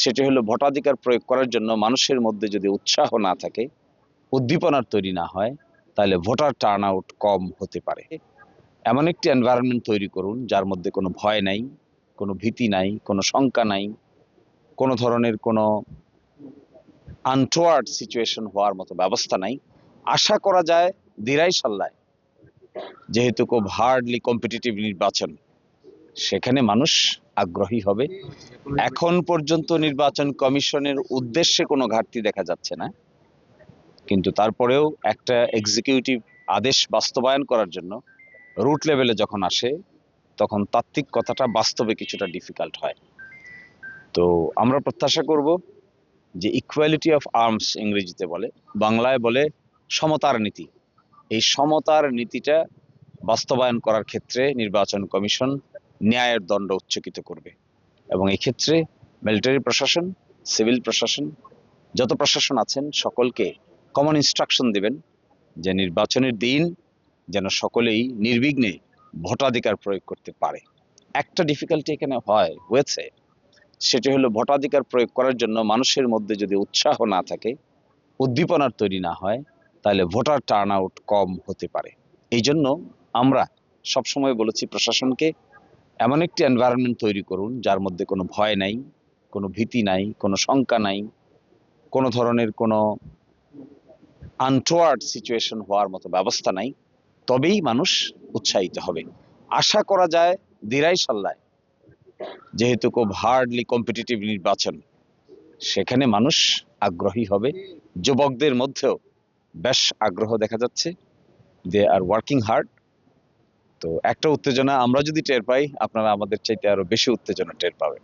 সেটি হলো ভোটাধিকার প্রয়োগ করার জন্য মানুষের মধ্যে যদি উৎসাহ না থাকে, উদ্দীপনার তৈরি না হয়, তাহলে ভোটার টার্ন আউট কম হতে পারে। এমন একটি এনভায়রনমেন্ট তৈরি করুন যার মধ্যে কোনো ভয় নাই, কোনো ভীতি নাই, কোনো শঙ্কা নাই, কোনো ধরনের কোনো আনটোয়ার্ড সিচুয়েশন হওয়ার মতো ব্যবস্থা নাই। আশা করা যায় দিরাই সাল্লায়, যেহেতু খুব হার্ডলি কম্পিটিটিভ নির্বাচন, সেখানে মানুষ আগ্রহী হবে। এখন পর্যন্ত নির্বাচন কমিশনের উদ্দেশ্যে কোনো ঘাটতি দেখা যাচ্ছে না, কিন্তু তারপরেও একটা এক্সিকিউটিভ আদেশ বাস্তবায়ন করার জন্য রুট লেভেলে যখন আসে, তখন তাত্ত্বিক কথাটা বাস্তবে কিছুটা ডিফিকাল্ট হয়। তো আমরা প্রত্যাশা করব যে ইকুয়ালিটি অফ আর্মস ইংরেজিতে বলে, বাংলায় বলে সমতার নীতি, এই সমতার নীতিটা বাস্তবায়ন করার ক্ষেত্রে নির্বাচন কমিশন ন্যায়ের দণ্ড উচ্চকিত করবে। এবং এই ক্ষেত্রে মিলিটারি প্রশাসন, সিভিল প্রশাসন, যত প্রশাসন আছেন সকলকে কমন ইনস্ট্রাকশন দিবেন যে নির্বাচনের দিন যেন সকলেই নির্বিঘ্নে ভোটাধিকার প্রয়োগ করতে পারে। একটা ডিফিকাল্টি এখানে হয়েছে, সেটি হলো ভোটাধিকার প্রয়োগ করার জন্য মানুষের মধ্যে যদি উৎসাহ না থাকে, উদ্দীপনার তৈরি না হয়, তাহলে ভোটার টার্ন আউট কম হতে পারে। এই জন্য আমরা সবসময় বলেছি প্রশাসনকে এমন একটি এনভায়রনমেন্ট তৈরি করুন যার মধ্যে কোনো ভয় নাই, কোনো ভীতি নাই, কোনো শঙ্কা নাই, কোনো ধরনের কোনো আনটোয়ার্ড সিচুয়েশন হওয়ার মতো ব্যবস্থা নাই। তবেই মানুষ উৎসাহিত হবে। আশা করা যায় দিরাই সাল্লায়, যেহেতু খুব হার্ডলি কম্পিটিটিভ নির্বাচন, সেখানে মানুষ আগ্রহী হবে। যুবকদের মধ্যেও বেশ আগ্রহ দেখা যাচ্ছে, দে আর ওয়ার্কিং হার্ড। তো একটা উত্তেজনা আমরা যদি টের পাই, আপনারা আমাদের চাইতে আরো বেশি উত্তেজনা টের পাবেন।